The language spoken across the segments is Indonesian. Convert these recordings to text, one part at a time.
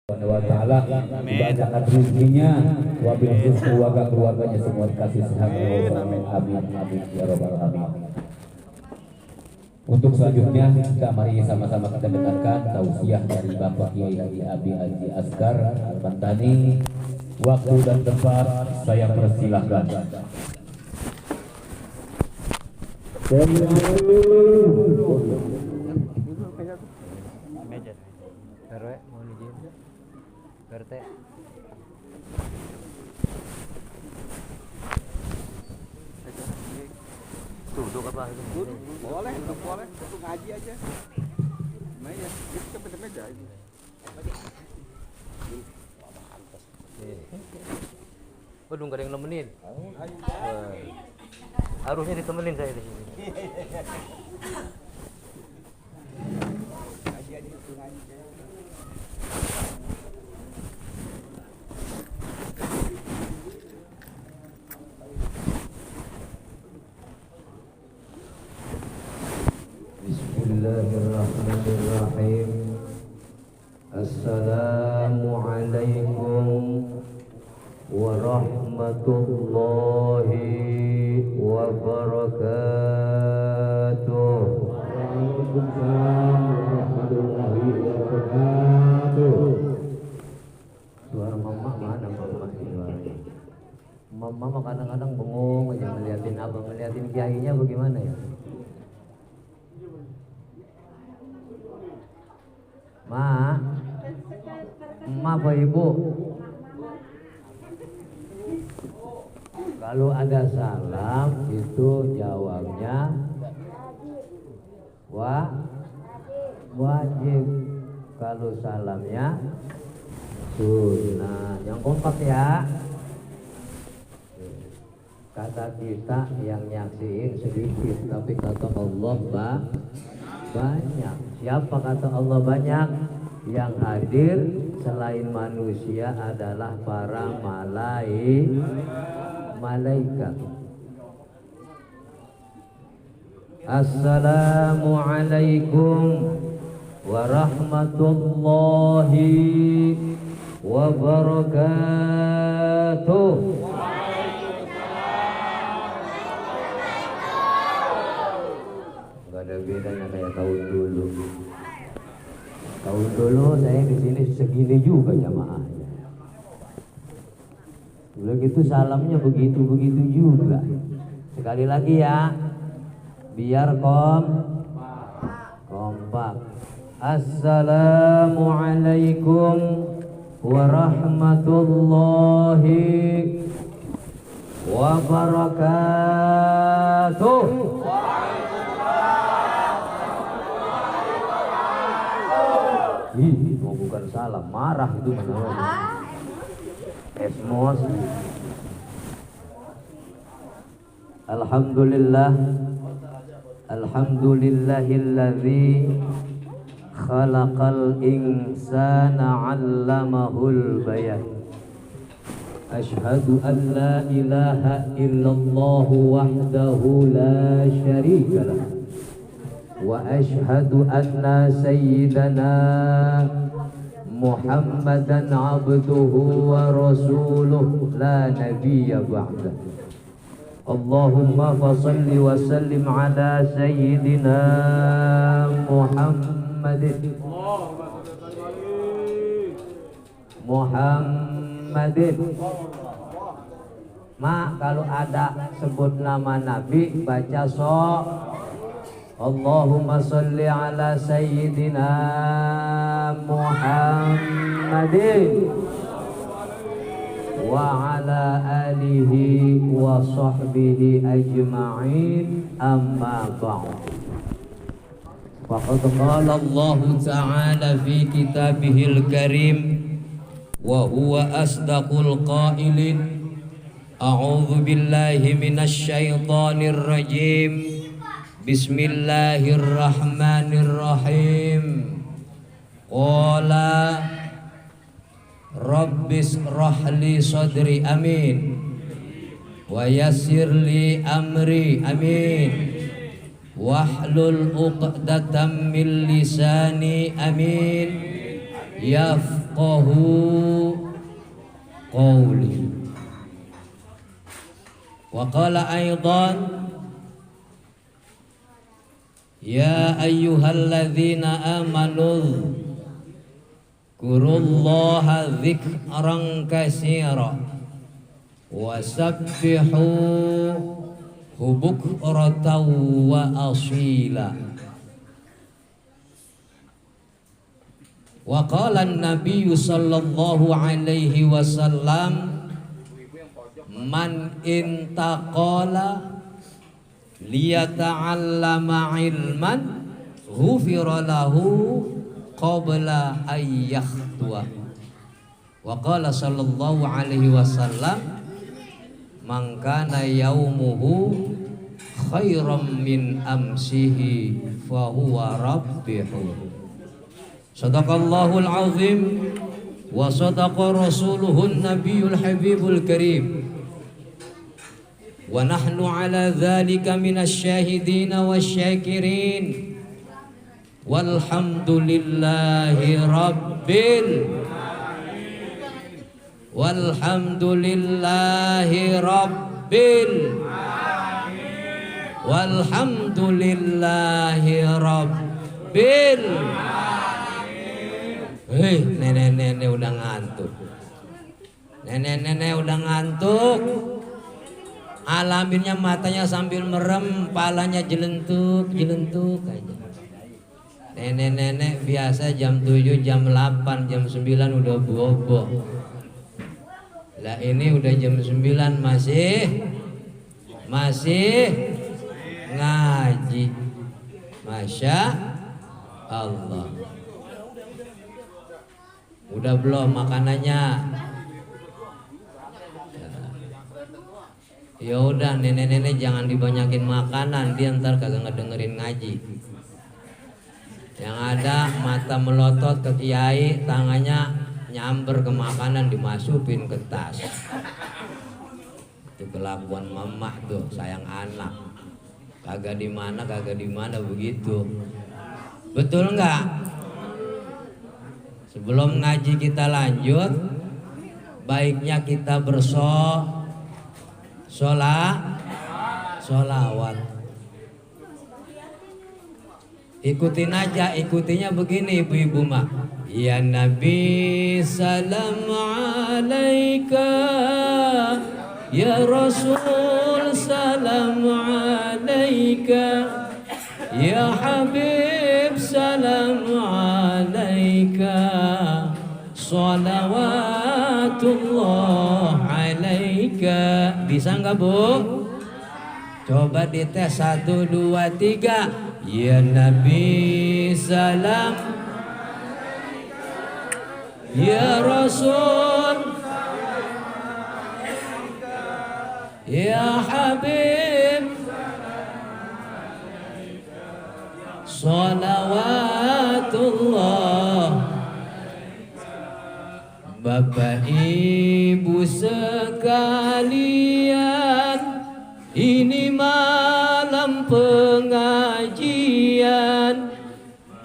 wa ta'ala dibanyakan rezekinya, wabil khusus keluarganya semua dikasih sehat. Amin amin amin ya rabbal alamin. Untuk selanjutnya kita mari sama-sama kita dengarkan tausiah dari Bapak Kiai Abi Haji Asgar Al-Bantani. Waktu dan tempat saya persilahkan. RT duduk apa itu? Boleh, duduk boleh, untuk ngaji aja. Meja, kita ke meja ini. Belum ada yang nemenin. Harusnya ditemenin saya di sini. Ngaji aja itu ngaji. Bismillahirrahmanirrahim. Assalamualaikum warahmatullahi wabarakatuh. Waalaikumsalam warahmatullahi wabarakatuh. Suara mama mana mama suaranya? Mama kadang-kadang bengong aja ngeliatin abang, ngeliatin kiainya bagaimana ya? Ma apa ibu? Kalau ada salam itu jawabnya wajib. Kalau salamnya sunnah. Yang kompak ya. Kata kita yang nyaksiin sedikit, tapi kata Allah banyak. Siapa kata Allah banyak? Yang hadir selain manusia adalah para malaikat. Assalamualaikum warahmatullahi wabarakatuh. Gak ada bedanya kayak tahun dulu. Tahun dulu saya di sini segini juga jamaahnya. Udah gitu salamnya begitu juga. Sekali lagi ya, biar kompak. Assalamualaikum warahmatullahi wabarakatuh. Ih, mau bukan salah, marah itu mana? Esmos. Alhamdulillah, alhamdulillahilladzi khalaqal insana 'allamahul bayan. Ashhadu an la ilaha illallah wahdahu la syarika lah. Wa ashhadu anna sayyidana Muhammadan abduhu wa rasuluh la nabiyya ba'da. Allahumma fasalli wa sallim ala sayyidina Muhammadin Ma, kalau ada sebut nama Nabi baca Allahumma salli ala sayyidina Muhammadin wa ala alihi wa sahbihi ajma'in, amma ba'd. Faqad qala Allah ta'ala fi kitabihil karim wa huwa asdaqul qailin. A'udzu billahi minasy syaithanir rajim. Bismillahirrahmanirrahim. Qala Rabbis rahli sadri, amin, wa yassir li amri, amin, wahlul uqdatam min lisani, amin, yafqahu yafqahu qawli. Wa qala aidan ya ayyuhalladzina amanu kurullaha dzikran katsira wasabbihu bukratan wa asila. Wa qala an-nabiy sallallahu alaihi wasallam man intaqala liyata'allama ilman ghufira lahu qabla ayyakhtuwa. Wa qala sallallahu alaihi wasallam man kana yaumuhu khairam min amsihi fa huwa rabbihu. Sadaqallahul azim wa sadaqa rasuluhun nabiyul habibul karim. Wa nahnu ala dhalika minasy syahidin wasyakirin. Walhamdulillahi rabbil walhamdulillahi rabbil walhamdulillahi rabbil. Hei, nenek-nenek udah ngantuk. Nenek-nenek udah ngantuk. Alaminnya matanya sambil merem, palanya jelentuk aja. Nenek-nenek biasa jam 7, jam 8, jam 9 udah bobo. Lah ini udah jam 9 masih ngaji. Masya Allah. Udah belum makanannya? Ya udah, nenek-nenek jangan dibanyakin makanan, dia ntar kagak ngedengerin ngaji. Yang ada mata melotot ke kiai, tangannya nyamber ke makanan, dimasukin ke tas. Itu kelakuan mamah tuh, sayang anak. Kagak di mana begitu. Betul nggak? Sebelum ngaji kita lanjut, baiknya kita solawat. Ikutin aja, ikutinya begini ibu-ibu mah. Ya Nabi salam alaika, ya Rasul salam alaika, ya Habib salam alaika, salawatullah alaika. Bisa nggak Bu? Coba dites 1, 2, 3. Ya Nabi salam, ya Rasul, ya Habib, salawatullah. Bapak Ibu sekalian, ini malam pengajian,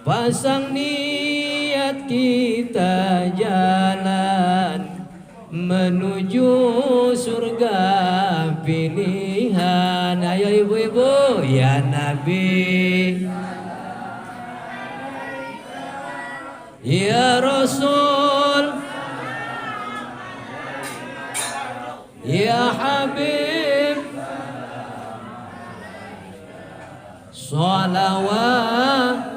pasang niat kita jalan menuju surga pilihan. Ayo ibu-ibu, ya Nabi, ya Rasul, ya Habib, salawat.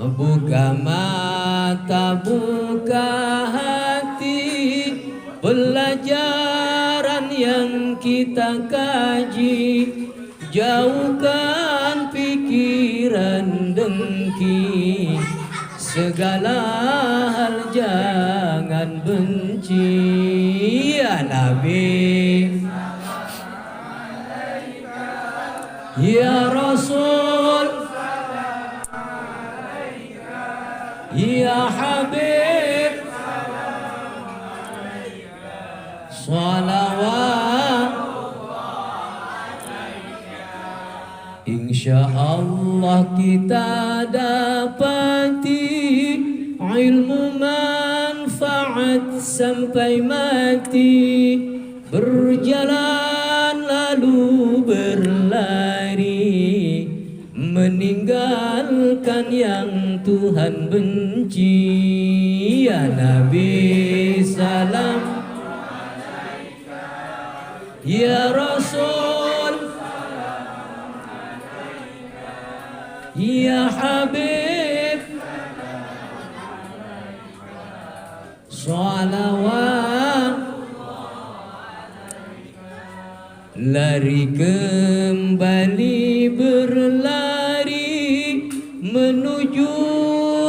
Buka mata, buka hati, pelajaran yang kita kaji, jauhkan pikiran dengki, segala hal jangan benci. Ya Nabi, ya Rasul, ya Habib, salawat. Insya Allah kita dapati ilmu manfaat sampai mati, berjalan lalu berlari, meninggalkan yang Tuhan benci. Ya Nabi salam, ya Rasul, ya Habib, salawat. Lari kembali berlari menuju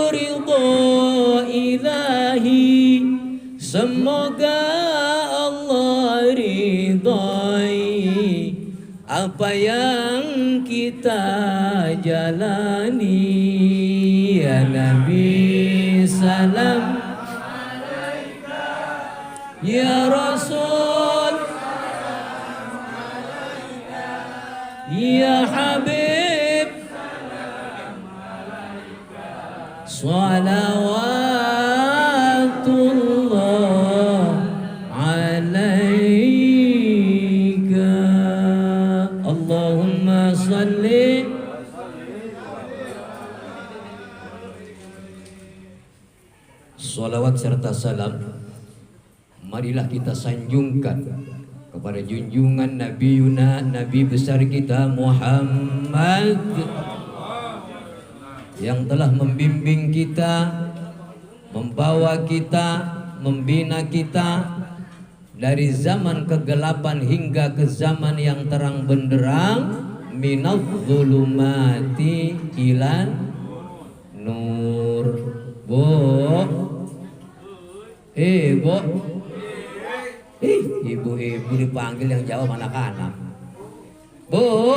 ridha ilahi, semoga Allah ridhai apa yang kita jalani. Ya Nabi salam, ya Rasul, ya Habib, salawatullah alaika. Allahumma salli. Salawat serta salam marilah kita sanjungkan kepada junjungan Nabi Yuna, Nabi besar kita Muhammad, yang telah membimbing kita, membawa kita, membina kita dari zaman kegelapan hingga ke zaman yang terang benderang, minadh dhulumati ilan nur. Bu, Bu, ibu-ibu dipanggil yang jawab anak-anak. Bu,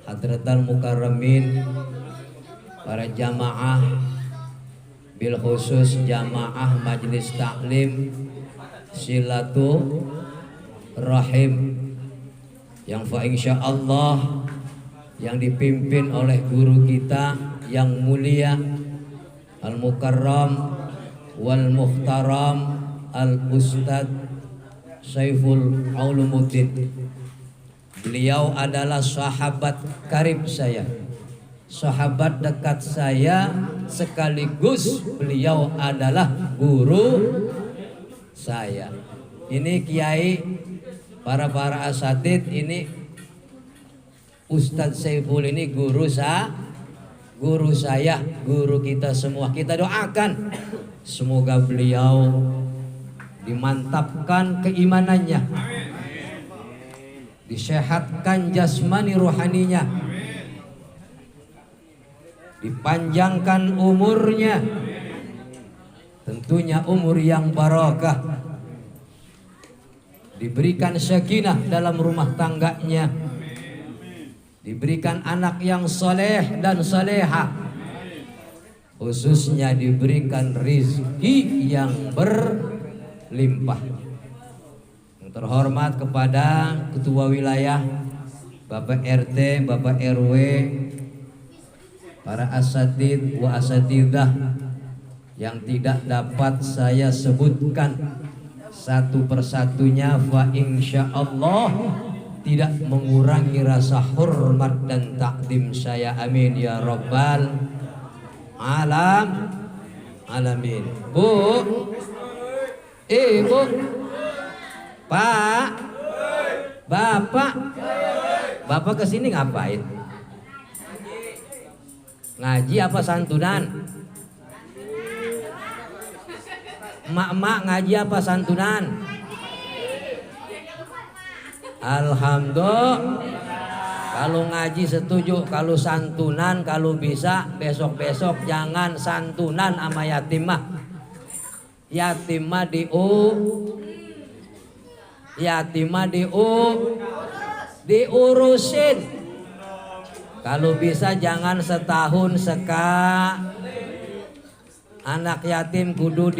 Hadratal Mukarramin, para jamaah, bil khusus jamaah Majelis Taklim Silaturahim yang fa insyaallah yang dipimpin oleh guru kita yang mulia Al Mukarram wal Muhtaram Al Ustad Saiful Ulumuddin. Beliau adalah sahabat karib saya, sahabat dekat saya, sekaligus beliau adalah guru saya. Ini kiai, para asatid, ini Ustadz Saiful ini guru saya, guru kita semua. Kita doakan semoga beliau dimantapkan keimanannya, disehatkan jasmani rohaninya, dipanjangkan umurnya, tentunya umur yang barakah, diberikan sakinah dalam rumah tangganya, diberikan anak yang soleh dan soleha, khususnya diberikan rizki yang berlimpah. Yang terhormat kepada Ketua Wilayah, Bapak RT, Bapak RW, para asatid wa asatidah yang tidak dapat saya sebutkan satu persatunya, fa insyaallah tidak mengurangi rasa hormat dan takdim saya. Amin ya rabbal alamin. Bu, Bu, Pak, Bapak kesini ngapain? Ngaji apa santunan? Emak-emak ngaji apa santunan? Alhamdulillah. Kalau ngaji setuju, kalau santunan, kalau bisa besok-besok jangan santunan sama yatimah. Yatimah diurusin. Kalau bisa jangan setahun sekali. Anak yatim kudu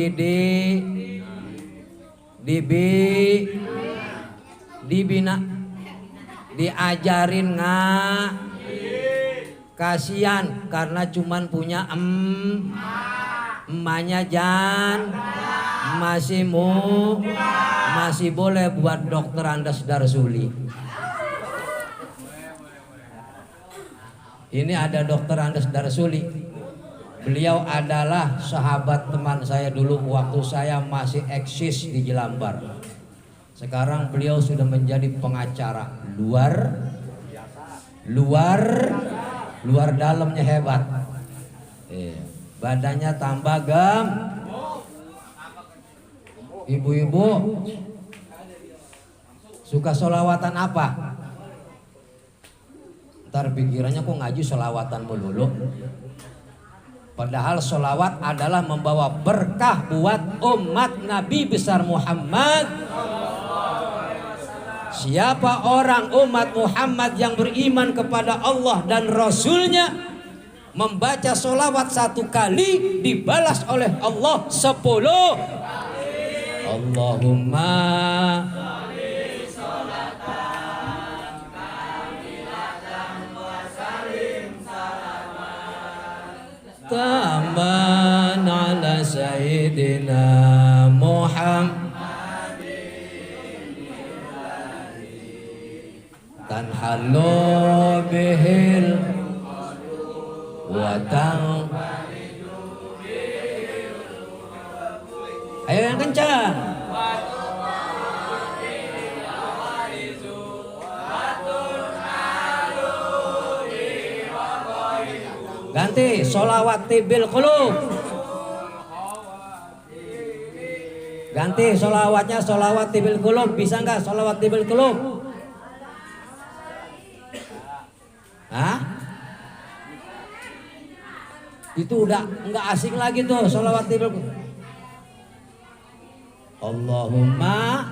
dibina, diajarin Kasihan karena cuman punya emaknya masih boleh buat dokter Andes Darsuli. Ini ada dokter Andes Darsuli. Beliau adalah sahabat teman saya dulu waktu saya masih eksis di Jelambar. Sekarang beliau sudah menjadi pengacara luar dalamnya hebat. Badannya tambah Ibu-ibu suka sholawatan apa? Ntar pikirannya kok ngaji sholawatan melulu. Padahal sholawat adalah membawa berkah buat umat Nabi besar Muhammad. Siapa orang umat Muhammad yang beriman kepada Allah dan Rasulnya, membaca sholawat 1 kali dibalas oleh Allah 10. Allahumma taman ala sayyidina Muhammad tanhalu bihil watang. Ayo yang kencang. Ganti sholawat tibil qulub. Ganti sholawatnya sholawat tibil qulub. Bisa nggak sholawat tibil qulub? Hah? Itu udah nggak asing lagi tuh sholawat tibil qulub. Allahumma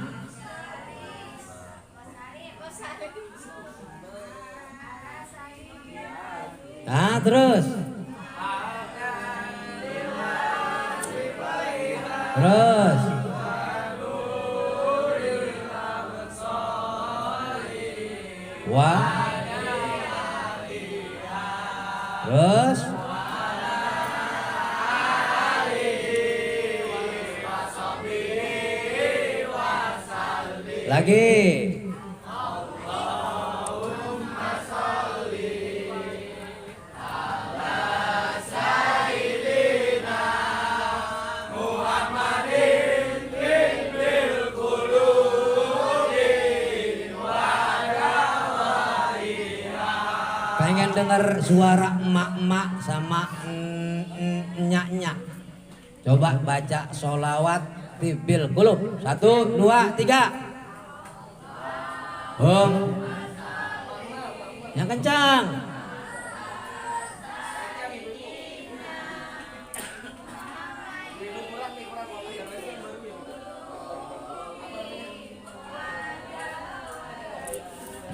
terus lagi. Pengen dengar suara emak-emak sama nyak-nyak. Coba baca sholawat tibil qulub. 1, 2, 3. Yang kencang.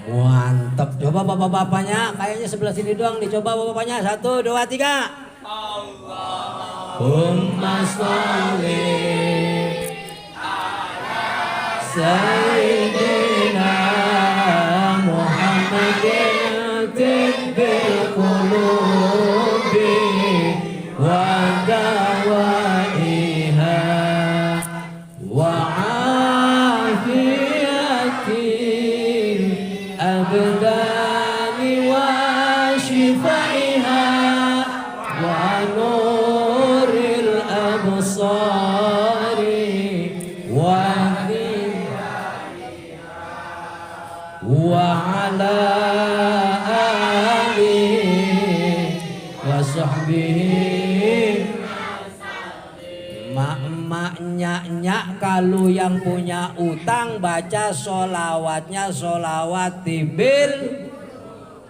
Mantap. Coba bapak-bapaknya, kayaknya sebelah sini doang nih. Coba bapak-bapaknya. 1, 2, 3. Allahumma sholli ala sayyidina Muhammadin tibbil qulubi wa dawaiha wa afiyatin abdani wa shifaiha wa nuril absari wa ala alihi wa sahbihi. Mak-maknya kalau yang punya utang baca sholawatnya sholawat tibil,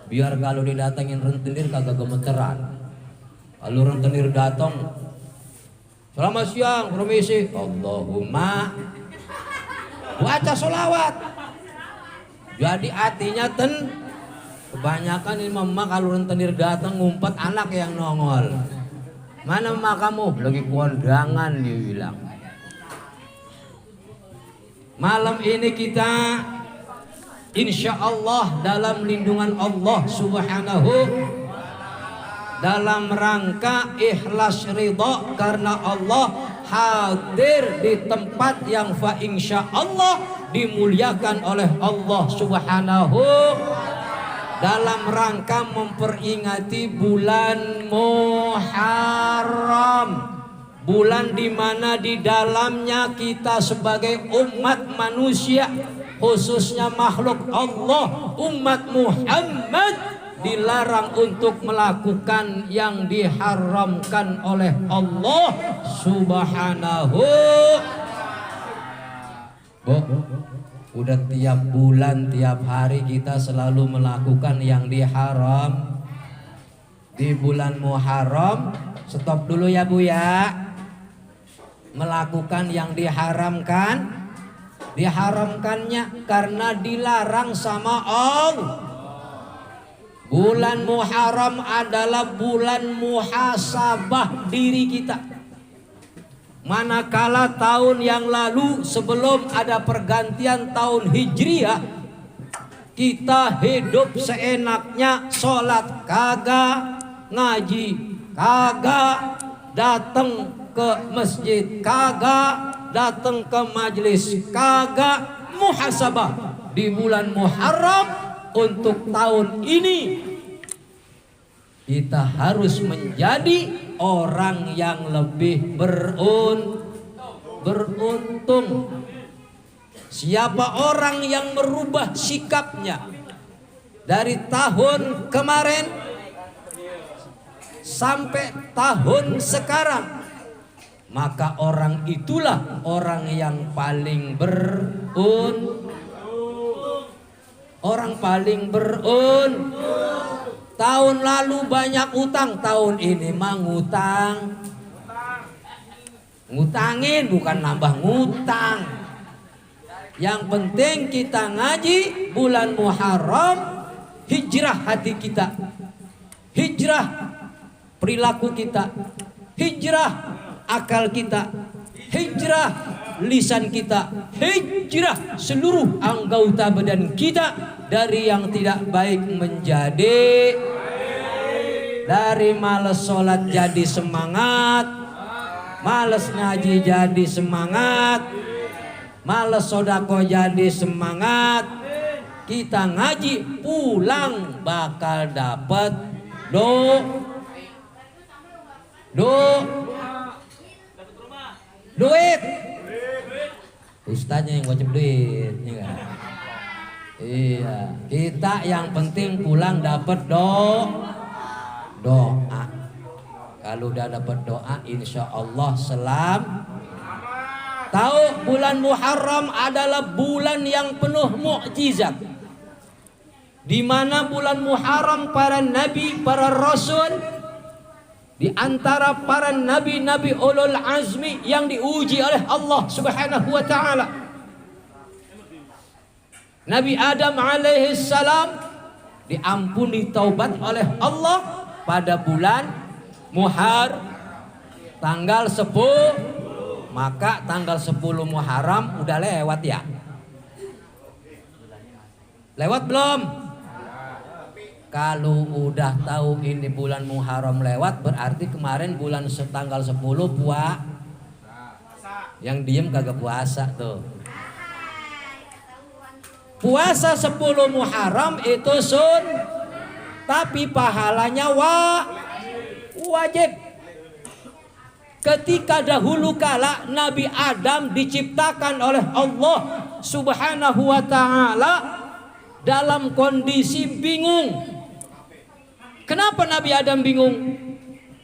biar kalau didatengin rentenir kagak gemeteran. Kalau rentenir datang, selamat siang, permisi, Allahumma, baca sholawat. Jadi artinya kebanyakan ini mama kalau rentenir datang ngumpet anak yang nongol. Mana emak kamu? Lagi kondangan dia bilang. Malam ini kita insya Allah dalam lindungan Allah Subhanahu dalam rangka ikhlas ridho karena Allah, hadir di tempat yang fa insya Allah dimuliakan oleh Allah Subhanahu, dalam rangka memperingati bulan Muharram, bulan di mana di dalamnya kita sebagai umat manusia, khususnya makhluk Allah, umat Muhammad, dilarang untuk melakukan yang diharamkan oleh Allah Subhanahu. Udah tiap bulan, tiap hari kita selalu melakukan yang diharam. Di bulan Muharram, stop dulu ya Bu ya. Melakukan yang diharamkan, diharamkannya karena dilarang sama Allah. Bulan Muharram adalah bulan muhasabah diri kita. Manakala tahun yang lalu sebelum ada pergantian tahun Hijriah, kita hidup seenaknya, sholat kagak, ngaji kagak, datang ke masjid kagak, datang ke majelis kagak, muhasabah di bulan Muharram. Untuk tahun ini kita harus menjadi orang yang lebih beruntung. Siapa orang yang merubah sikapnya dari tahun kemarin sampai tahun sekarang, maka orang itulah orang yang paling Tahun lalu banyak utang, tahun ini mah ngutangin, bukan nambah ngutang. Yang penting kita ngaji bulan Muharram, hijrah hati kita, hijrah perilaku kita, hijrah akal kita, hijrah lisan kita, hijrah seluruh anggota badan kita dari yang tidak baik menjadi, dari malas sholat jadi semangat, malas ngaji jadi semangat, malas sodako jadi semangat. Kita ngaji pulang bakal dapat duit. Ustaznya yang wajib duit, ya kan? Iya, kita yang penting pulang dapat doa. Kalau udah dapat doa, insya Allah selam. Tahu bulan Muharram adalah bulan yang penuh mukjizat. Di mana bulan Muharram para nabi, para rasul, di antara para nabi-nabi ulul azmi yang diuji oleh Allah Subhanahu wa taala. Nabi Adam alaihi salam diampuni taubat oleh Allah pada bulan Muharram tanggal 10. Maka tanggal 10 Muharram udah lewat ya? Lewat belum? Kalau udah tahu ini bulan Muharram lewat, berarti kemarin bulan tanggal 10 yang diem kagak puasa tuh. Puasa 10 Muharram itu tapi pahalanya wajib. Ketika dahulu kala Nabi Adam diciptakan oleh Allah Subhanahu wa taala dalam kondisi bingung. Kenapa Nabi Adam bingung?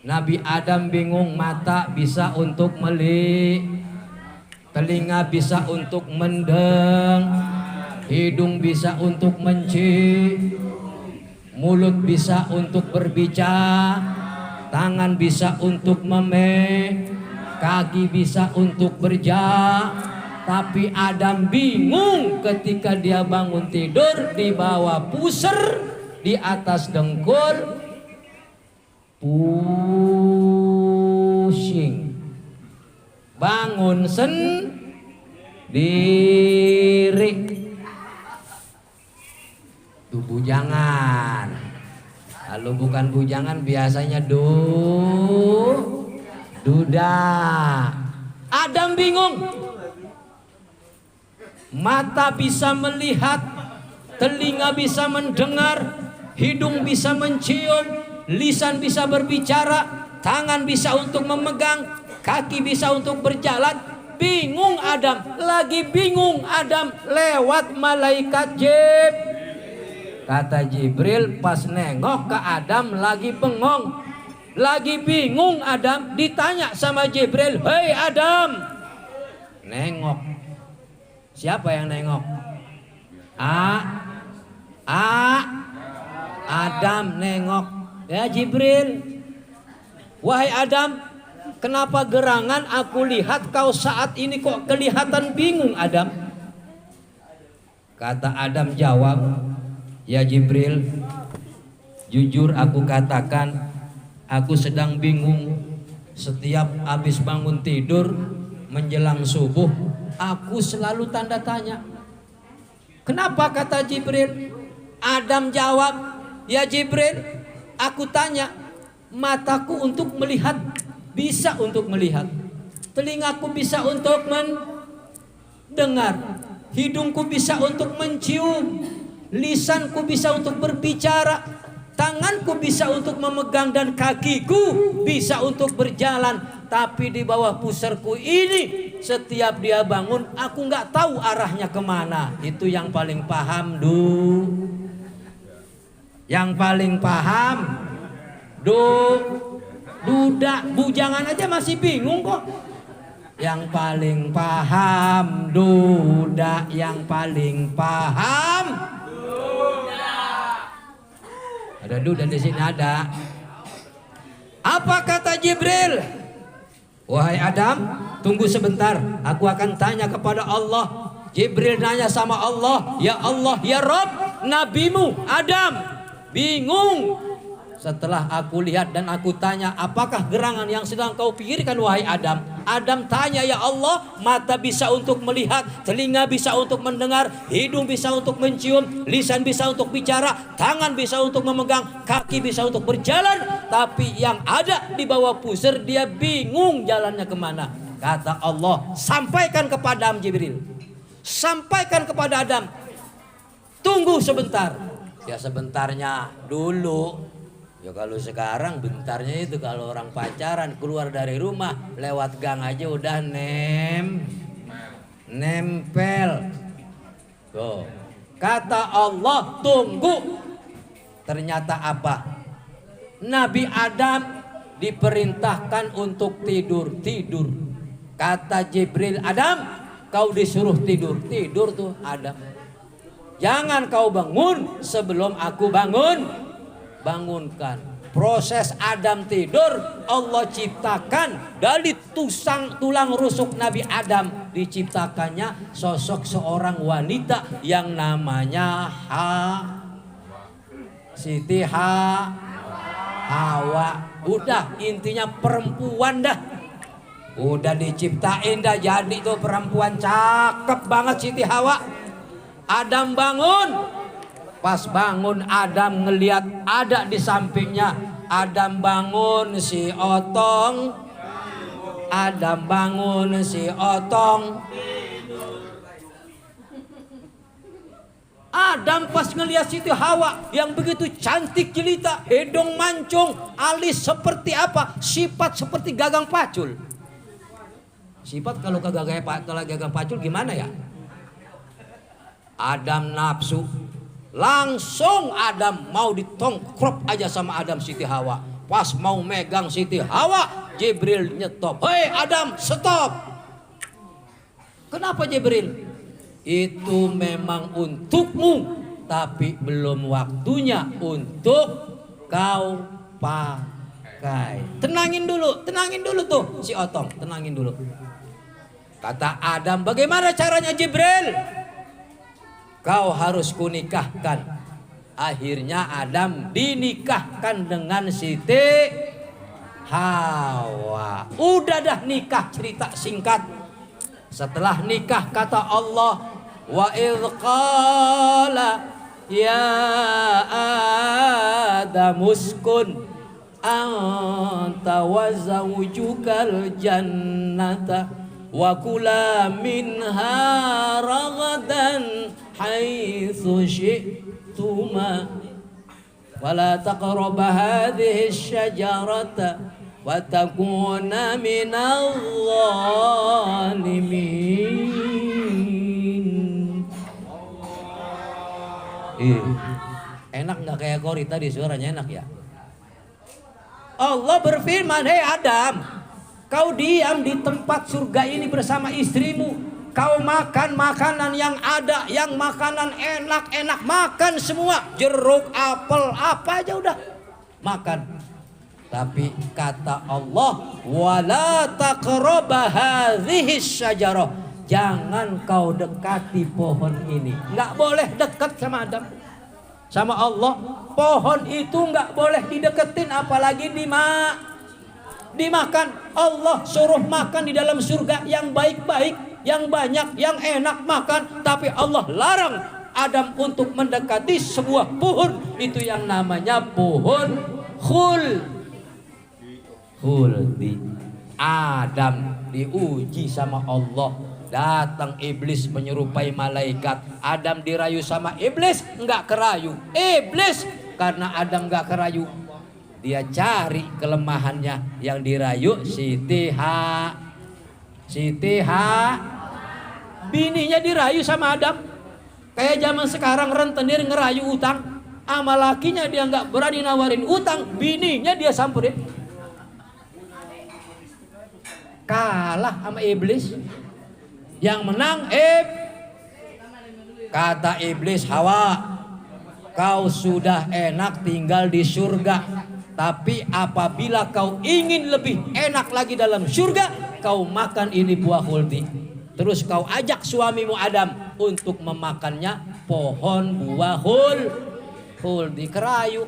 Nabi Adam bingung, mata bisa untuk melihat, telinga bisa untuk mendeng, hidung bisa untuk mencium, mulut bisa untuk berbicara, tangan bisa untuk memeh, kaki bisa untuk berjalan. Tapi Adam bingung ketika dia bangun tidur di bawah pusar, di atas dengkul, pusing. Bangun sendiri. Tubuh jangan. Kalau bukan bujangan biasanya duda. Adam bingung. Mata bisa melihat, telinga bisa mendengar, hidung bisa mencium, lisan bisa berbicara, tangan bisa untuk memegang, kaki bisa untuk berjalan. Bingung Adam, lagi bingung Adam lewat malaikat Kata Jibril pas nengok ke Adam lagi bengong, lagi bingung Adam, ditanya sama Jibril, "Hei Adam." Nengok. Siapa yang nengok? Adam nengok. Ya Jibril, "Wahai Adam, kenapa gerangan aku lihat kau saat ini kok kelihatan bingung Adam?" Kata Adam jawab, "Ya Jibril, jujur aku katakan, aku sedang bingung. Setiap habis bangun tidur menjelang subuh, aku selalu tanda tanya." Kenapa? Kata Jibril. Adam jawab, "Ya Jibril, aku tanya, mataku untuk melihat bisa untuk melihat, telingaku bisa untuk mendengar, hidungku bisa untuk mencium, lisanku bisa untuk berbicara, tanganku bisa untuk memegang, dan kakiku bisa untuk berjalan. Tapi di bawah puserku ini, setiap dia bangun, aku nggak tahu arahnya kemana." Itu yang paling paham yang paling paham duda. Bujangan aja masih bingung kok. Yang paling paham duda, yang paling paham ada duda di sini ada. Apa kata Jibril? "Wahai Adam, tunggu sebentar, aku akan tanya kepada Allah." Jibril nanya sama Allah, "Ya Allah, ya Rabb, nabimu Adam bingung. Setelah aku lihat dan aku tanya, apakah gerangan yang sedang kau pikirkan wahai Adam?" Adam tanya, "Ya Allah, mata bisa untuk melihat, telinga bisa untuk mendengar, hidung bisa untuk mencium, lisan bisa untuk bicara, tangan bisa untuk memegang, kaki bisa untuk berjalan. Tapi yang ada di bawah pusar dia bingung jalannya kemana." Kata Allah, "Sampaikan kepada Jibril, sampaikan kepada Adam, tunggu sebentar." Ya sebentarnya dulu. Ya kalau sekarang bentarnya itu kalau orang pacaran keluar dari rumah lewat gang aja udah nempel. Tuh. Kata Allah, tunggu. Ternyata apa? Nabi Adam diperintahkan untuk tidur. Kata Jibril, "Adam, kau disuruh tidur." Tidur tuh Adam. "Jangan kau bangun sebelum aku bangunkan." Proses Adam tidur, Allah ciptakan dari tulang rusuk Nabi Adam, diciptakannya sosok seorang wanita yang namanya Siti Hawa. Udah intinya perempuan dah. Udah diciptain dah jadi tuh perempuan cakep banget Siti Hawa. Adam bangun. Pas bangun Adam ngelihat ada di sampingnya. Adam bangun si Otong. Adam bangun si Otong. Adam pas ngelihat Siti Hawa yang begitu cantik jelita, hidung mancung, alis seperti apa? Sifat seperti gagang pacul. Sifat kalau gagang pacul gimana ya? Adam nafsu. Langsung Adam mau ditongkrop aja sama Adam Siti Hawa. Pas mau megang Siti Hawa, Jibril nyetop. "Hei Adam, stop." Kenapa Jibril? "Itu memang untukmu, tapi belum waktunya untuk kau pakai." Tenangin dulu tuh si Otong, tenangin dulu. Kata Adam, "Bagaimana caranya Jibril?" "Kau harus kunikahkan." Akhirnya Adam dinikahkan dengan Siti Hawa. Udah dah nikah, cerita singkat. Setelah nikah kata Allah, "Wa idh qala ya Adam uskun anta wa zawjukal jannata wa kula minha ragadan haitsu syi'tuma wala taqraba hadhihi asyajarata wa takuna minal zalimin. Enak nggak kayak Kori tadi, suaranya enak ya. Allah berfirman, hei Adam, kau diam di tempat surga ini bersama istrimu. Kau makan makanan yang ada, yang makanan enak-enak, makan semua. Jeruk, apel, apa aja udah makan. Tapi kata Allah, wala taqraba hadhihi syajarah, jangan kau dekati pohon ini. Nggak boleh dekat sama Adam, sama Allah. Pohon itu nggak boleh dideketin, apalagi dimakan. Allah suruh makan di dalam surga yang baik-baik, yang banyak, yang enak makan. Tapi Allah larang Adam untuk mendekati sebuah pohon, itu yang namanya pohon khuldi. Adam diuji sama Allah. Datang iblis menyerupai malaikat. Adam dirayu sama iblis, enggak kerayu. Iblis karena Adam enggak kerayu, dia cari kelemahannya. Yang dirayu Siti H. Bininya dirayu sama Adam. Kayak zaman sekarang rentenir ngerayu utang. Sama lakinya dia enggak berani nawarin utang, bininya dia samperin. Kalah sama iblis. Yang menang kata iblis, Hawa, kau sudah enak tinggal di surga, tapi apabila kau ingin lebih enak lagi dalam surga, kau makan ini buah khuldi. Terus kau ajak suamimu Adam untuk memakannya pohon buah khuldi. Kerayu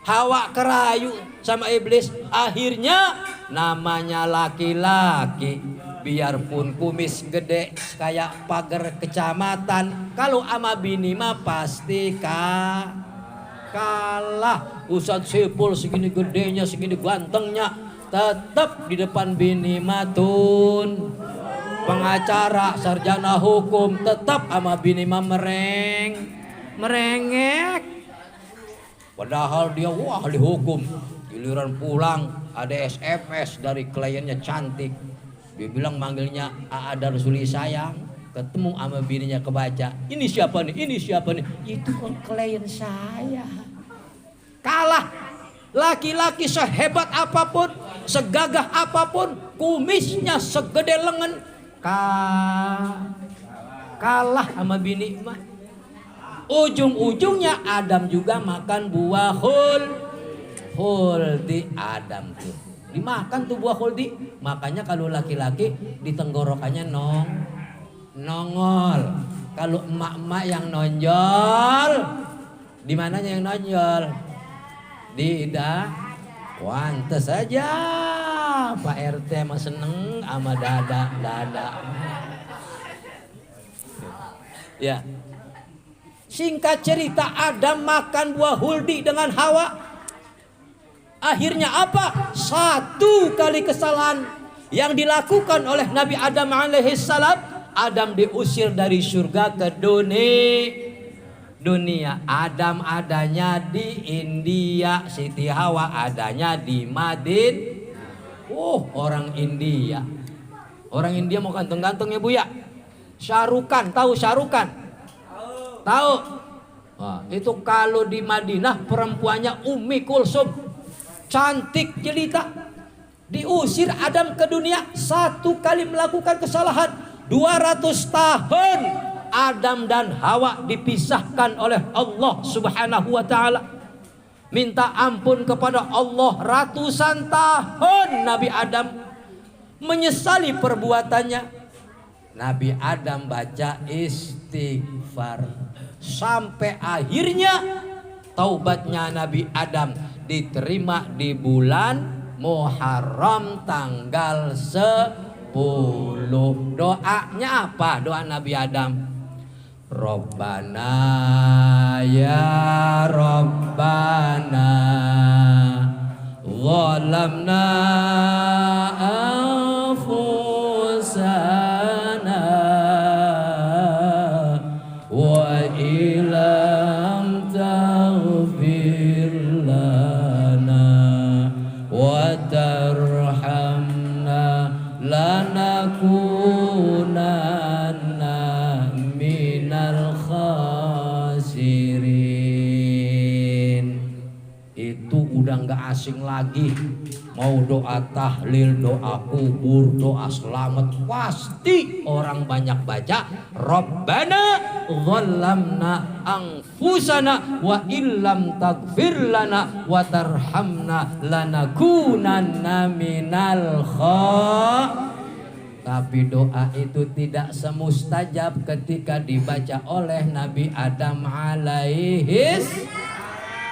Hawa, kerayu sama iblis. Akhirnya namanya laki-laki, biarpun kumis gede kayak pagar kecamatan, kalau ama bini mah pasti kalah. Ustadz Sipul segini gedenya, segini gantengnya, tetap di depan bini mah tun. Pengacara, sarjana hukum, tetap ama bini mah merengek. Padahal dia ahli hukum. Giliran pulang ada SMS dari kliennya cantik. Dia bilang manggilnya Aada Rasuli sayang. Ketemu sama bininya kebaca. Ini siapa nih? Ini siapa nih? Itu kan klien saya. Kalah. Laki-laki sehebat apapun, segagah apapun, kumisnya segede lengan, kalah sama bini mah. Ujung-ujungnya Adam juga makan buah khuldi. Adam tuh dimakan tuh buah khuldi. Makanya kalau laki-laki di tenggorokannya nongol. Kalau emak-emak yang nonjol, di mananya yang nonjol? Di wantes saja. Pak RT mah seneng sama dada. Ya. Singkat cerita, Adam makan buah khuldi dengan Hawa. Akhirnya apa? Satu kali kesalahan yang dilakukan oleh Nabi Adam alaihissalam. Adam diusir dari surga ke dunia. Adam adanya di India, Siti Hawa adanya di Madinah. Orang India. Orang India mau ganteng-ganteng ya Bu ya. Syarukan, tahu Syarukan? Tahu? Wah, itu kalau di Madinah perempuannya Ummi Kulsum, cantik jelita. Diusir Adam ke dunia, satu kali melakukan kesalahan. 200 tahun Adam dan Hawa dipisahkan oleh Allah Subhanahu wa taala. Minta ampun kepada Allah ratusan tahun Nabi Adam menyesali perbuatannya. Nabi Adam baca istighfar sampai akhirnya taubatnya Nabi Adam diterima di bulan Muharram tanggal 10. Doanya apa? Doa Nabi Adam. Rabbana ya Rabbana zalamna anfusana wa ilam taghfir lana wa tarhamna lanakunanna minal khasirin. Itu udah nggak asing lagi. Mau doa tahlil, doa kubur, doa selamat, pasti orang banyak baca Rabbana zalamna anfusana wa illam taghfir lana wa tarhamna lanakunanna minal Tapi doa itu tidak semustajab ketika dibaca oleh Nabi Adam alaihis.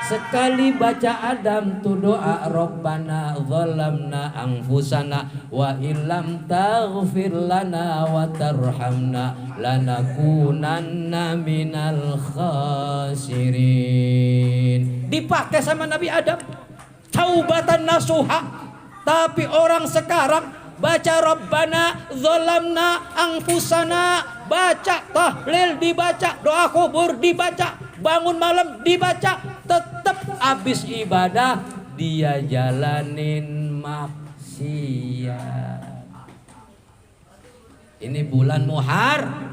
Sekali baca Adam tu doa Rabbana zalamna anfusana wa illam taghfir lana wa tarhamna lanakunanna minal khasirin. Dipakai sama Nabi Adam taubatan nasuha. Tapi orang sekarang baca Rabbana zalamna anfusana, baca tahlil dibaca, doa kubur dibaca, bangun malam dibaca, tetap habis ibadah dia jalanin maksiat. Ini bulan Muharram,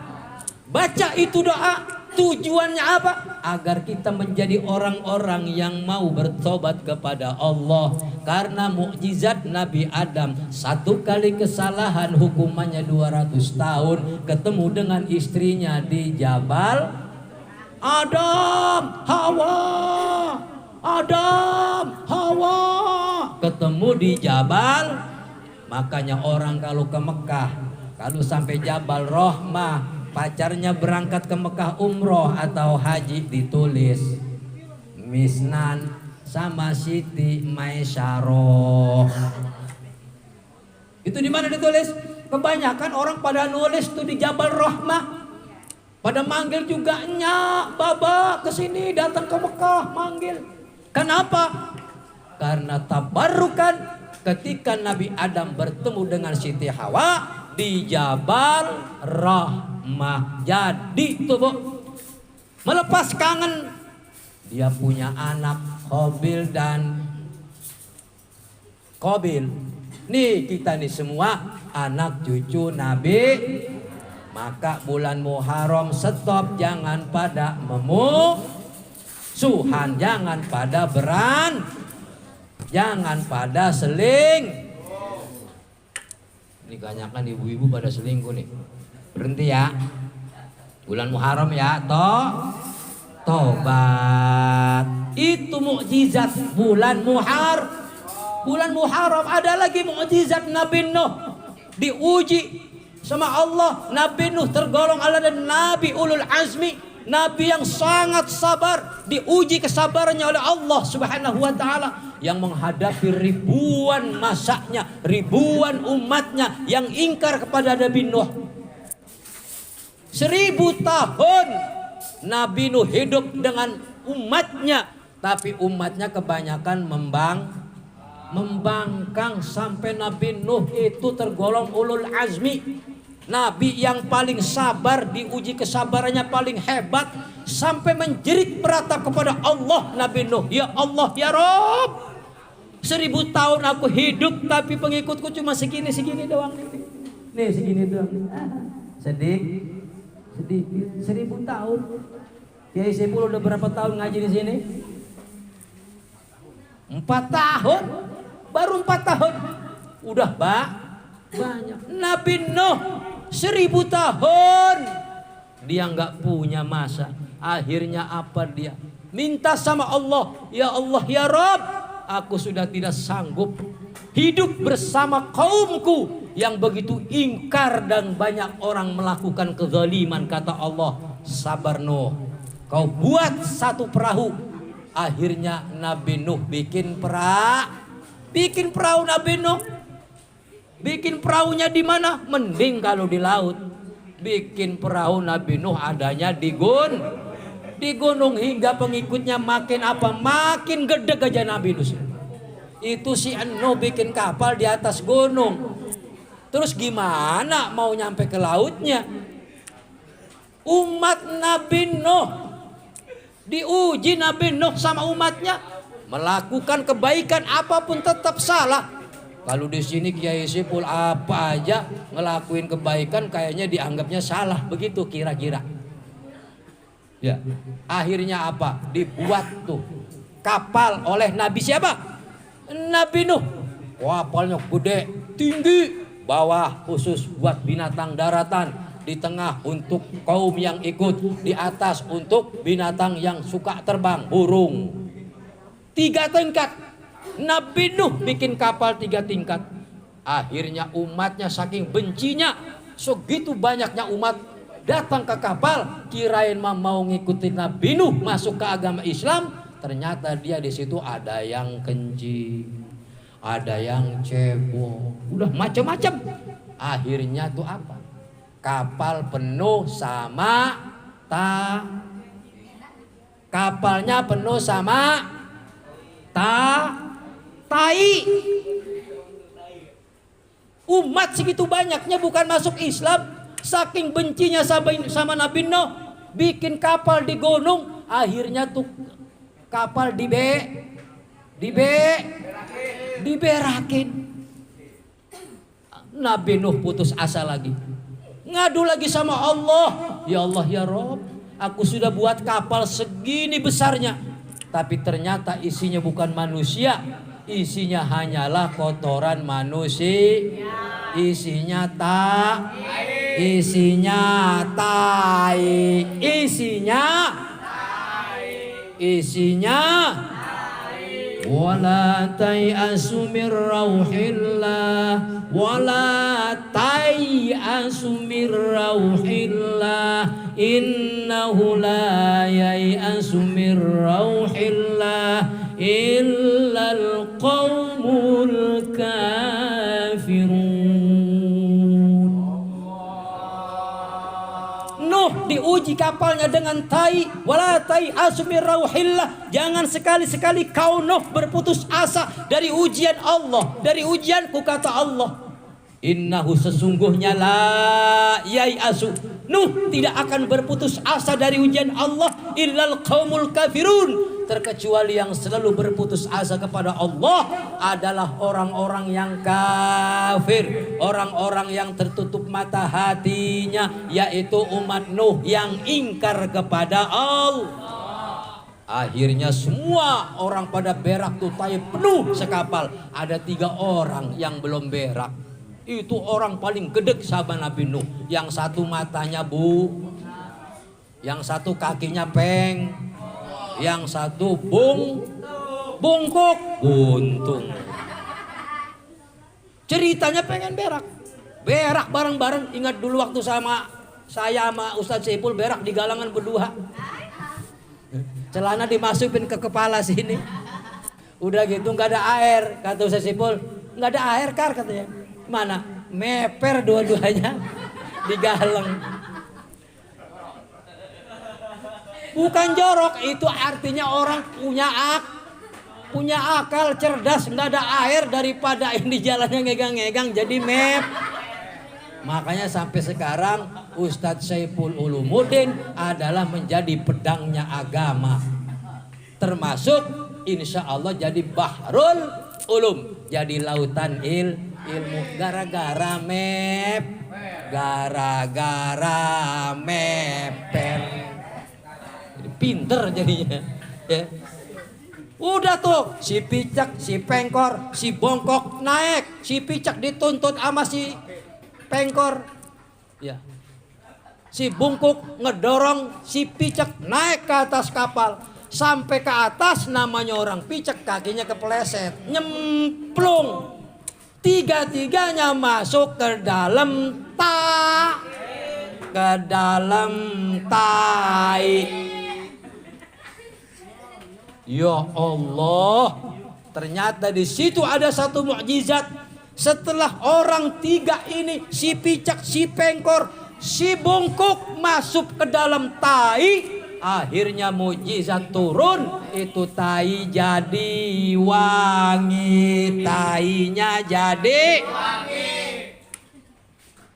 baca itu doa, tujuannya apa? Agar kita menjadi orang-orang yang mau bertobat kepada Allah. Karena mukjizat Nabi Adam, satu kali kesalahan hukumannya 200 tahun. Ketemu dengan istrinya di Jabal Adam, Hawa, Adam, Hawa, ketemu di Jabal. Makanya orang kalau ke Mekah, kalau sampai Jabal Rahmah, pacarnya berangkat ke Mekah umroh atau haji, ditulis Misnan sama Siti Maisaroh. Itu di mana ditulis? Kebanyakan orang pada nulis tuh di Jabal Rahmah. Pada manggil juga, nyak, baba kesini datang ke Mekah, manggil. Kenapa? Karena tabarukan ketika Nabi Adam bertemu dengan Siti Hawa di Jabal Rahmah. Jadi tuh Bu, melepas kangen, dia punya anak Qabil dan Qabil. Nih kita nih semua anak cucu Nabi. Maka bulan Muharram stop, jangan pada memusuhan, jangan pada jangan pada seling. Ini kebanyakan ibu-ibu pada selingkuh nih. Berhenti ya. Bulan Muharram ya, tobat. Itu mukjizat bulan Muharram. Bulan Muharram ada lagi mukjizat Nabi Nuh. Diuji sama Allah. Nabi Nuh tergolong Allah dan Nabi ulul azmi, Nabi yang sangat sabar. Diuji kesabarannya oleh Allah subhanahu wa ta'ala, yang menghadapi ribuan masaknya, ribuan umatnya yang ingkar kepada Nabi Nuh. 1000 tahun Nabi Nuh hidup dengan umatnya, tapi umatnya kebanyakan membangkang. Sampai Nabi Nuh itu tergolong ulul azmi, Nabi yang paling sabar, diuji kesabarannya paling hebat, sampai menjerit beratap kepada Allah Nabi Nuh, ya Allah ya Rob, 1000 tahun aku hidup tapi pengikutku cuma segini doang nih segini doang. Sedikit 1000 tahun. Kiai Sepuluh udah berapa tahun ngaji di sini? 4 tahun, baru 4 tahun udah banyak. Nabi Nuh 1000 tahun dia nggak punya masa. Akhirnya apa dia? Minta sama Allah, ya Allah ya Rabb, aku sudah tidak sanggup hidup bersama kaumku yang begitu ingkar dan banyak orang melakukan kezaliman. Kata Allah, sabar Nuh, kau buat satu perahu. Akhirnya Nabi Nuh bikin perahu Nabi Nuh. Bikin perahunya di mana? Mending kalau di laut. bikin perahu Nabi Nuh adanya di gunung hingga pengikutnya makin apa? Makin gede aja Nabi Nuh. Itu si Nuh bikin kapal di atas gunung. Terus gimana mau nyampe ke lautnya? Umat Nabi Nuh diuji, Nabi Nuh sama umatnya melakukan kebaikan apapun tetap salah. Kalau di sini Kiai Sipul apa aja ngelakuin kebaikan kayaknya dianggapnya salah, begitu kira-kira. Ya, akhirnya apa? Dibuat tuh kapal oleh Nabi siapa? Nabi Nuh. Kapalnya gede, tinggi, bawah khusus buat binatang daratan, di tengah untuk kaum yang ikut, di atas untuk binatang yang suka terbang, burung. 3 tingkat. Nabi Nuh bikin kapal 3 tingkat. Akhirnya umatnya saking bencinya, segitu banyaknya umat datang ke kapal, kirain mau ngikutin Nabi Nuh masuk ke agama Islam. Ternyata dia di situ ada yang kencing, ada yang cebol, udah macam-macam. Akhirnya tuh apa? Kapal penuh sama kapalnya penuh sama tai. Umat segitu banyaknya bukan masuk Islam, saking bencinya sama Nabi Nuh, bikin kapal di gunung. Akhirnya tuh kapal diberakin. Nabi Nuh putus asa lagi, ngadu lagi sama Allah. Ya Allah ya Rob, aku sudah buat kapal segini besarnya, tapi ternyata isinya bukan manusia, isinya hanyalah kotoran manusia. Isinya wala tai'asu mir rauhillah, wala tai'asu mir rauhillah, innahu la yai'asu mir rauhillah illal qaumul kafirun. Nuh diuji kapalnya dengan tai, wala tai asmir rauhillah. Jangan sekali-sekali kau Nuh berputus asa dari ujian Allah, dari ujianku, kata Allah. Innahu sesungguhnya la yai'asu, Nuh tidak akan berputus asa dari ujian Allah illal qaumul kafirun, terkecuali yang selalu berputus asa kepada Allah adalah orang-orang yang kafir, orang-orang yang tertutup mata hatinya, yaitu umat Nuh yang ingkar kepada Allah. Akhirnya semua orang pada berak tuh, tai penuh sekapal. Ada 3 orang yang belum berak. Itu orang paling gede sahabat Nabi Nuh. Yang satu matanya yang satu kakinya peng, yang satu bungkuk, buntung. Ceritanya pengen berak bareng-bareng. Ingat dulu waktu saya sama Ustadz Saiful berak di galangan berdua. Celana dimasukin ke kepala sini. Udah gitu nggak ada air, kata Ustadz Saiful. Nggak ada air katanya. Mana? Meper dua-duanya di galang. Bukan jorok, itu artinya orang punya akal, cerdas, nggak ada air daripada ini jalannya ngegang-ngegang jadi map. Makanya sampai sekarang Ustadz Saiful Ulumuddin adalah menjadi pedangnya agama. Termasuk insya Allah jadi Bahrul Ulum, jadi lautan ilmu. Gara-gara map, gara-gara meper. Pinter jadinya ya. Udah tuh si picak, si pengkor, si bongkok naik, si picak dituntut sama si pengkor ya. Si bungkuk ngedorong si picak naik ke atas kapal. Sampai ke atas, namanya orang picak, kakinya kepleset, nyemplung. 3-tiganya masuk ke dalam tai. Ya Allah, ternyata di situ ada satu mukjizat. Setelah orang 3 ini, si picak, si pengkor, si bungkuk masuk ke dalam tai, akhirnya mukjizat turun, itu tai jadi wangi, tainya jadi wangi.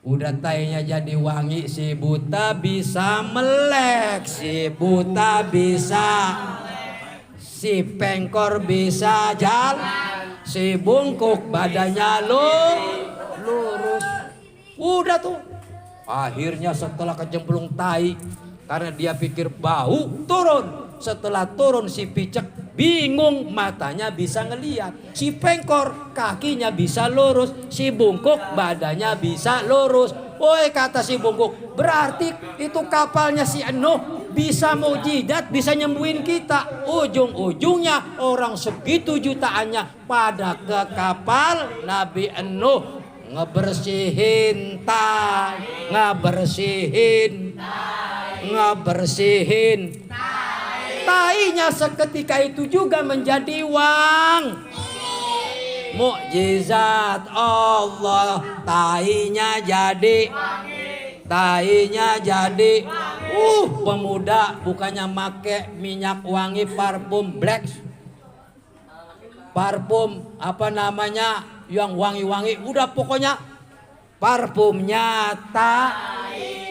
Udah tainya jadi wangi, si buta bisa melek, si buta bisa, si pengkor bisa jalan, si bungkuk badannya lurus. Udah tuh. Akhirnya setelah kecemplung tai, karena dia pikir bau, turun. Setelah turun si picek bingung, matanya bisa ngeliat. Si pengkor kakinya bisa lurus, si bungkuk badannya bisa lurus. Woi, kata si bungkuk, berarti itu kapalnya si Nuh bisa mukjizat, bisa nyembuhin kita. Ujung-ujungnya orang segitu jutaannya pada ke kapal Nabi Nuh, ngebersihin tai, ngebersihin tainya seketika itu juga menjadi mukjizat Allah, tainya jadi pemuda bukannya make minyak wangi parfum black, parfum apa namanya yang wangi-wangi, udah pokoknya parfumnya tai.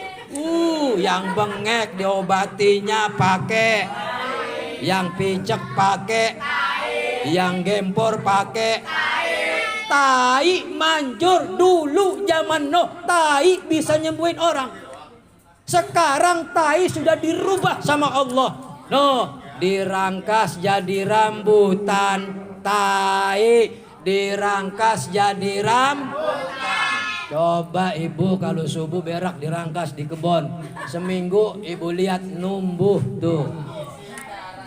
Yang bengek diobatinya pakai, yang picek pakai, yang gempor pakai tai. Manjur dulu zaman Nuh tai bisa nyembuhin orang. Sekarang tai sudah dirubah sama Allah. Dirangkas jadi rambutan, tai dirangkas jadi rambutan. Coba ibu kalau subuh berak dirangkas di kebun, seminggu ibu lihat numbuh tuh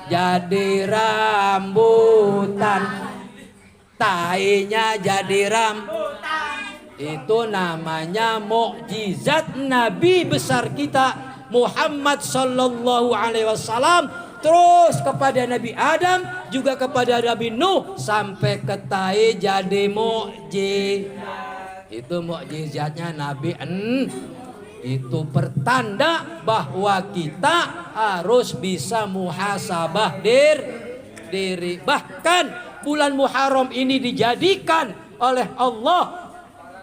jadi rambutan, tainya jadi rambutan. Itu namanya mukjizat Nabi besar kita Muhammad sallallahu alaihi wasallam, terus kepada Nabi Adam, juga kepada Nabi Nuh, sampai ke tai jadi mukjizat. Itu mukjizatnya Nabi itu pertanda bahwa kita harus bisa muhasabah diri. Bahkan bulan Muharram ini dijadikan oleh Allah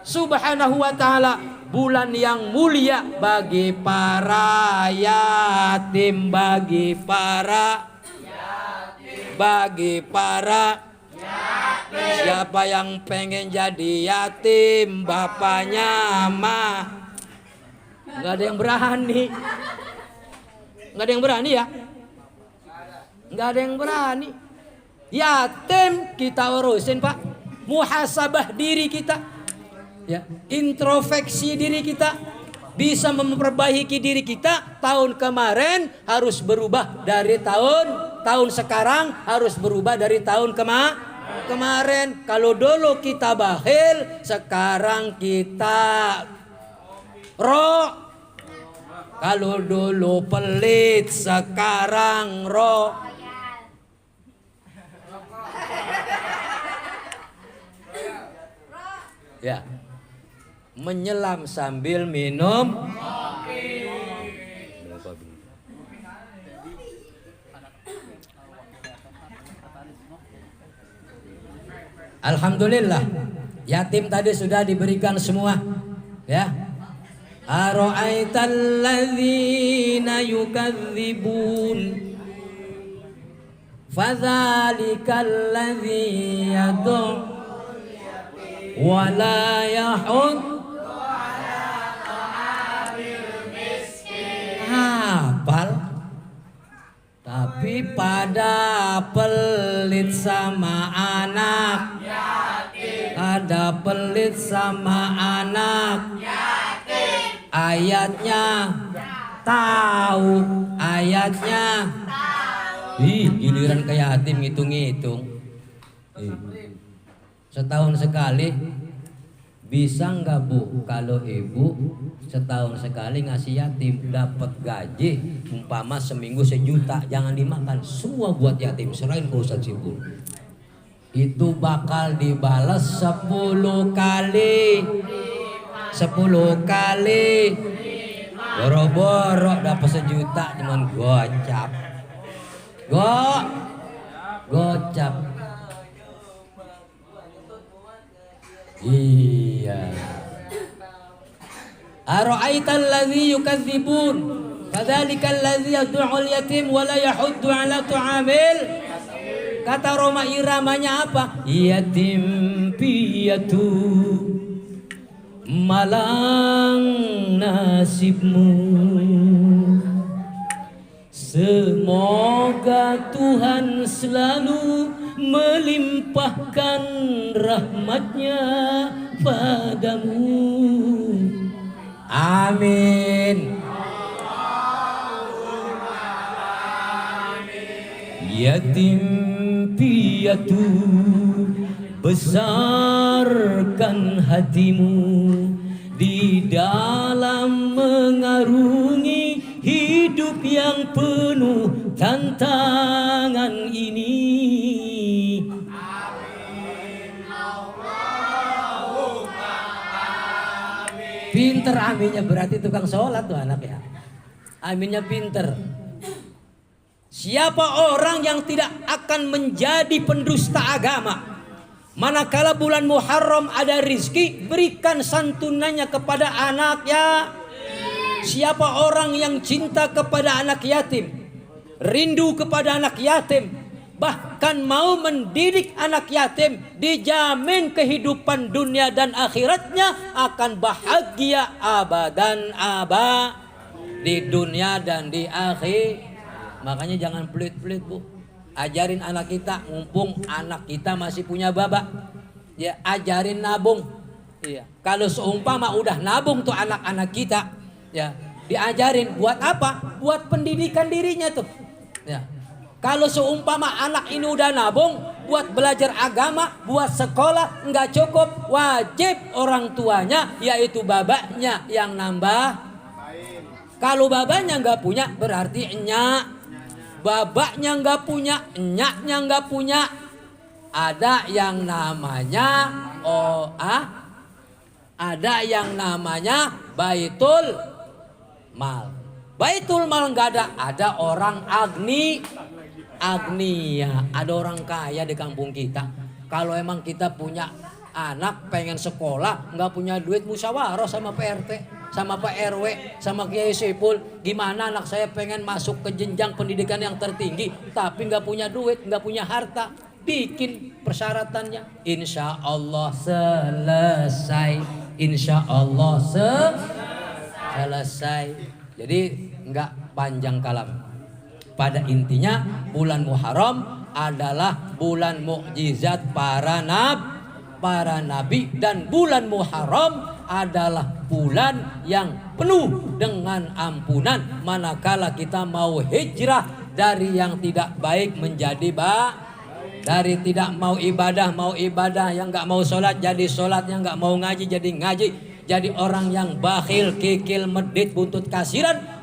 Subhanahu wa ta'ala bulan yang mulia bagi para yatim, bagi para siapa yang pengen jadi yatim, bapaknya mah nggak ada yang berani. Nggak ada yang berani ya? Nggak ada yang berani. Yatim kita urusin Pak. Muhasabah diri kita, ya, introspeksi diri kita, bisa memperbaiki diri kita. Tahun kemarin harus berubah dari tahun sekarang harus berubah dari tahun kemarin. Kalau dulu kita bakhil, sekarang kita kalau dulu pelit, sekarang ya, menyelam sambil minum kopi. Alhamdulillah, yatim tadi sudah diberikan semua, ya. Ara'aital ladzina yukadzibun fadzalikal ladzi yad'u wa la yahud ala ta'amil miskin. Hafal, tapi pada pelit sama anak yatim, ada pelit sama anak yatim. Ayatnya tahu, ayatnya tahu. Giliran ke yatim ngitung-ngitung. Setahun sekali bisa nggak Bu? Kalau ibu setahun sekali ngasih yatim dapat gaji umpama seminggu 1 juta, jangan dimakan, semua buat yatim, serahin ke Ustadz Sipul. Itu bakal dibalas 10 kali. 10 kali Boro-boro dapat 1 juta cuman gocap. Gocap. Iya. Ara'aital ladzi yukadzibun fadzalikal ladzi yad'ul yatim wa la yahuddu 'ala tu'amil. Kata Roma iramanya apa? Yatim piatu malang nasibmu. Semoga Tuhan selalu melimpahkan rahmatnya padamu. Amin. Yatim piatu besarkan hatimu di dalam mengarungi hidup yang penuh tantangan ini. Pinter aminnya, berarti tukang sholat tuh anak ya. Aminnya pinter. Siapa orang yang tidak akan menjadi pendusta agama, manakala bulan Muharram ada rizki, berikan santunannya kepada anak ya. Siapa orang yang cinta kepada anak yatim, rindu kepada anak yatim, bahkan mau mendidik anak yatim, dijamin kehidupan dunia dan akhiratnya akan bahagia abadan di dunia dan di akhir. Makanya jangan pelit-pelit bu, ajarin anak kita, mumpung anak kita masih punya baba, ya ajarin nabung. Iya. Kalau seumpama udah nabung tuh anak-anak kita, ya diajarin buat apa? Buat pendidikan dirinya tuh. Ya. Kalau seumpama anak ini udah nabung buat belajar agama, buat sekolah, nggak cukup, wajib orang tuanya yaitu babanya yang nambah. Kalau babanya nggak punya berarti enyak. Babaknya nggak punya, enyaknya nggak punya. Ada yang namanya ada yang namanya baitul mal. Baitul mal nggak ada. Ada orang agnia, ada orang kaya di kampung kita. Kalau emang kita punya anak pengen sekolah, nggak punya duit, musyawarah sama PRT, sama Pak RW, sama Kiai Sipul. Gimana anak saya pengen masuk ke jenjang pendidikan yang tertinggi, tapi nggak punya duit, nggak punya harta. Bikin persyaratannya. Insya Allah selesai. Insya Allah selesai. Jadi nggak panjang kalam. Pada intinya bulan Muharram adalah bulan mukjizat para nabi, dan bulan Muharram adalah bulan yang penuh dengan ampunan manakala kita mau hijrah dari yang tidak baik menjadi dari tidak mau ibadah yang nggak mau sholat jadi sholat, yang nggak mau ngaji jadi ngaji, jadi orang yang bakhil, kikil, medit, buntut kasiran.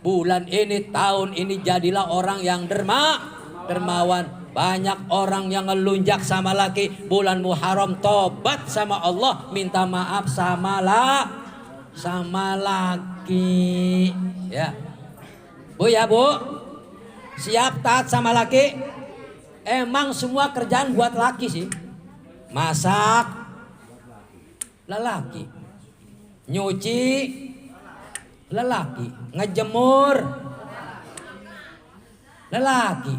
Bulan ini, tahun ini jadilah orang yang dermawan. Banyak orang yang ngelunjak sama laki. Bulan Muharram tobat sama Allah, minta maaf sama laki. Ya. Bu ya bu, siap taat sama laki. Emang semua kerjaan buat laki sih. Masak lelaki, nyuci lelaki, ngejemur lelaki,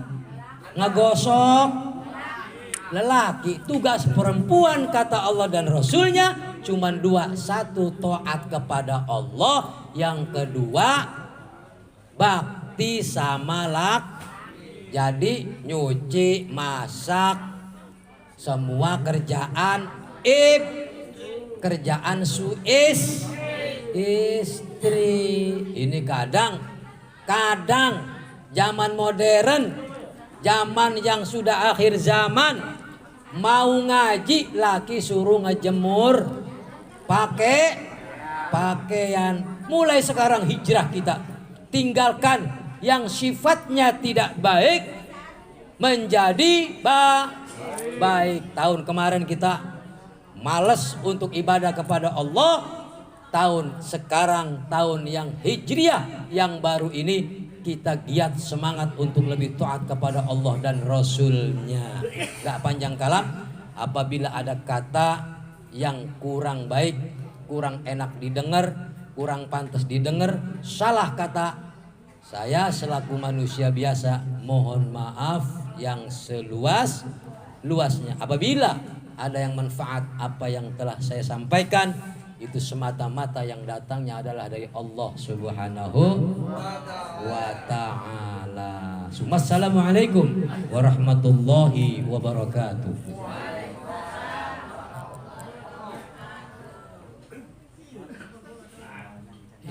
ngegosok lelaki. Tugas perempuan kata Allah dan Rasulnya cuman 2. 1 taat kepada Allah, yang kedua bakti sama laki. Jadi nyuci, masak, semua kerjaan kerjaan istri. Ini kadang zaman modern, zaman yang sudah akhir zaman, mau ngaji laki suruh ngejemur pakaian. Mulai sekarang hijrah kita, tinggalkan yang sifatnya tidak baik menjadi baik. Tahun kemarin kita malas untuk ibadah kepada Allah, tahun sekarang, tahun yang hijriah yang baru ini, kita giat semangat untuk lebih taat kepada Allah dan Rasulnya. Gak panjang kalam, apabila ada kata yang kurang baik, kurang enak didengar, kurang pantas didengar, salah kata, saya selaku manusia biasa mohon maaf yang seluas-luasnya. Apabila ada yang manfaat apa yang telah saya sampaikan, itu semata-mata yang datangnya adalah dari Allah Subhanahu wa ta'ala. Assalamualaikum warahmatullahi wabarakatuh.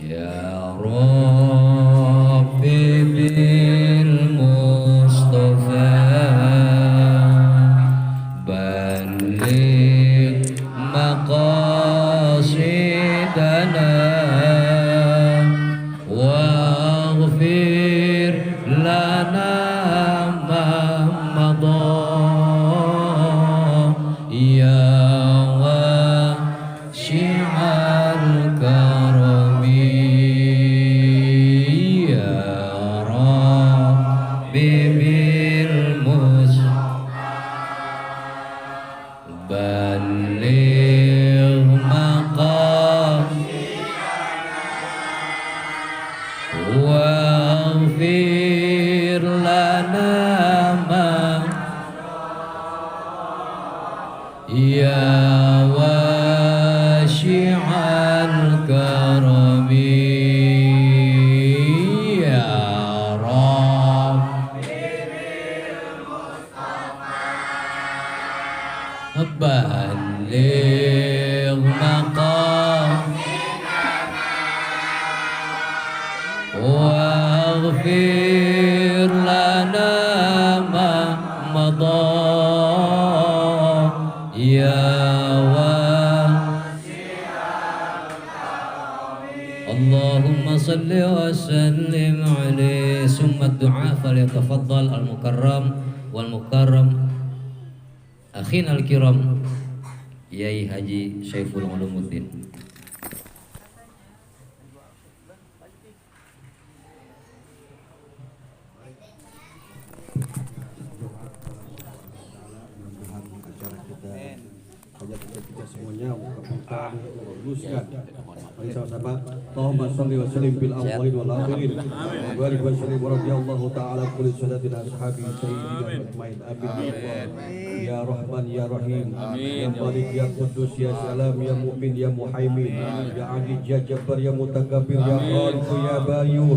Ya Rabbi bil Mustafa balligh maqasidana waghfir lana ma madha ya wasi'al karami ya Rabbi bil balligh waghfir lana ma ya wasi'al karami ya Rabbi balligh waghfir lana ma madha ya Allahumma salli wa sallim alaihi. Summa du'a falyatafaddal al-mukarram wal mukarram akhina al-kiram Yai Haji Syaiful Ulumuddin. Kita semuanya kita luluskan. Mari sama-sama. Allahumma shalli wa sallim bil awwalin wal akhirin. Wa barik wa sallim wa radiyallahu ta'ala kulli salatin ashabi sayyidina ajmain. Amin ya Allah. Ya Rahman ya Rahim. Ya Malik ya Quddus ya Salam ya Mu'min ya Muhaimin. Ya Aziz ya Jabbar ya Mutakabbir ya Khaliq ya Bayu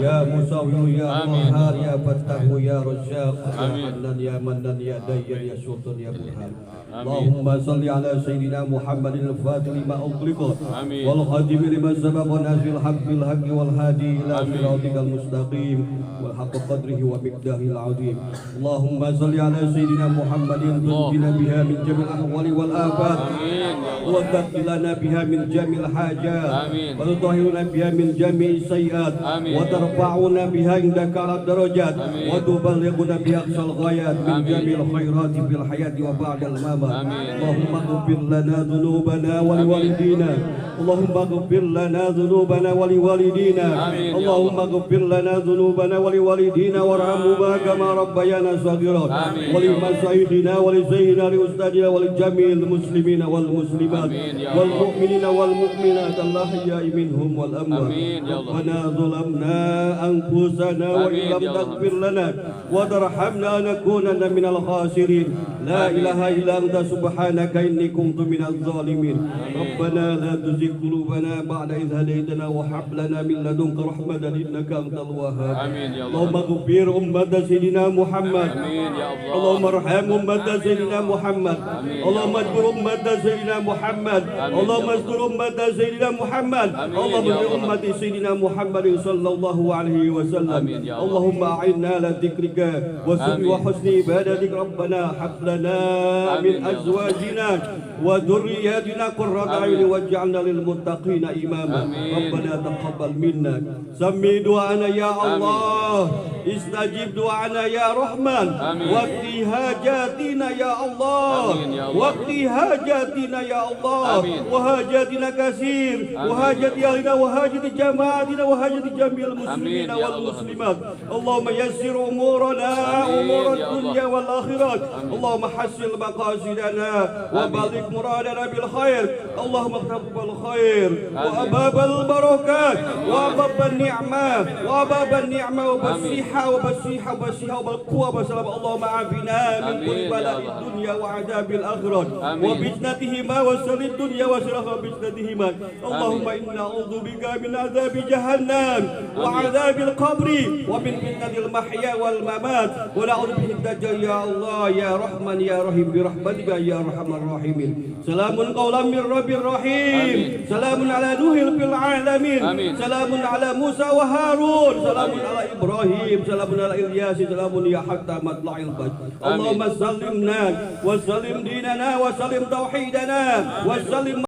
ya Musawwir ya Qahhar ya Fattahu ya Razzaq ya Mannan ya Mannan ya Dayyan ya Sultan ya Burhan. Allahumma salli ala sayyidina Muhammadin al-Fatih lima ughliqa wal khatim lima sabaqa nazil haqqil haqqi wal hadi ila siratikal mustaqim wal haqq qadrihi wa miqdarihil azim. Allahumma salli ala sayyidina Muhammadin tunjina biha min jamil ahwali wal afat wa taqilana biha min jamil hajat wa tutahhiruna biha min jami'is sayyi'at wa tarfa'una biha indaka ala darajat wa tuballighuna biha aqsal ghayat min jamil khairati fil hayati wa ba'dal mamat. Allahumma ighfir lana dhunubana wa liwalidina. Allahumma ighfir lana dhunubana wa liwalidina. Allahumma ighfir lana dhunubana wa liwalidina warhamhuma kama rabbayana shaghira. Wa li masayidina wa li sayyidina li ustadina wa li jami'il muslimina wal muslimat wal mu'minina wal mu'minat al-ahya'i minhum wal amwat. Rabbana zalamna anfusana wa illam taghfir lana wa tarhamna lanakunanna minal khasirin. La ilaha illa anta subhanaka inni kuntu minaz zalimin. Rabbana la tuzigh qulubana ba'da idh hadaytana wa hab lana min ladunka rahmatan innaka antal wahhab. Allahumma ighfir ummata sayyidina Muhammad. Allahumma arham ummata sayyidina Muhammad. Allahumma ajbur ummata sayyidina Muhammad. Allahumma astur ummata sayyidina Muhammad. Allahumma bi ummati sayyidina Muhammad sallallahu alaihi wasallam. Allahumma a'inna ala dzikrika wa syukri wa husni ibadatik. Rabbana hab lana min azwajina wa dhurriyyatina qurrata a'yun waj'alna lil muttaqina imama. Rabbana taqabbal minna. Sammi du'ana ya Allah. istajib doana ya Rahman. Waqti hajatina ya Allah. Waqti hajatina ya Allah. Wa hajatina kasir. Wa hajati alina wa hajati jamaatina wa hajati jamil muslimina wal muslimat. Allahumma yassir umurana umur dunya wal akhirat. Allahumma hassil maqasidana wa balik muradana bil khair. Allahumma taqabbal khair wa ababal barakat wa ababal ni'mah wa ababal ni'mah wa basiha wa basiha wa basiha wa quwwa wa salam. Allahumma afina min kulli bala'id dunya wa adabil akhirat wa bitnatihima wa salid dunya wa sirah bitnatihima. Allahumma inna a'udzu bika min adzabi jahannam wa adzabil qabri wa min fitnatil mahya wal mamat wa na'udzu bika dajjal ya Allah ya Rahman ya Rahim bi rahmatika ya arhamar rahimin. Salamun qawlan min rabbir rahim. Salamun ala nuhil fil alamin. Salamun ala Musa wa Harun. Salamun ala Ibrahim. Salamun ala Ilyas. Salamun ya hatta matla'il fajr. Allahumma sallimna wa sallim dinana wa sallim tauhidana wa sallim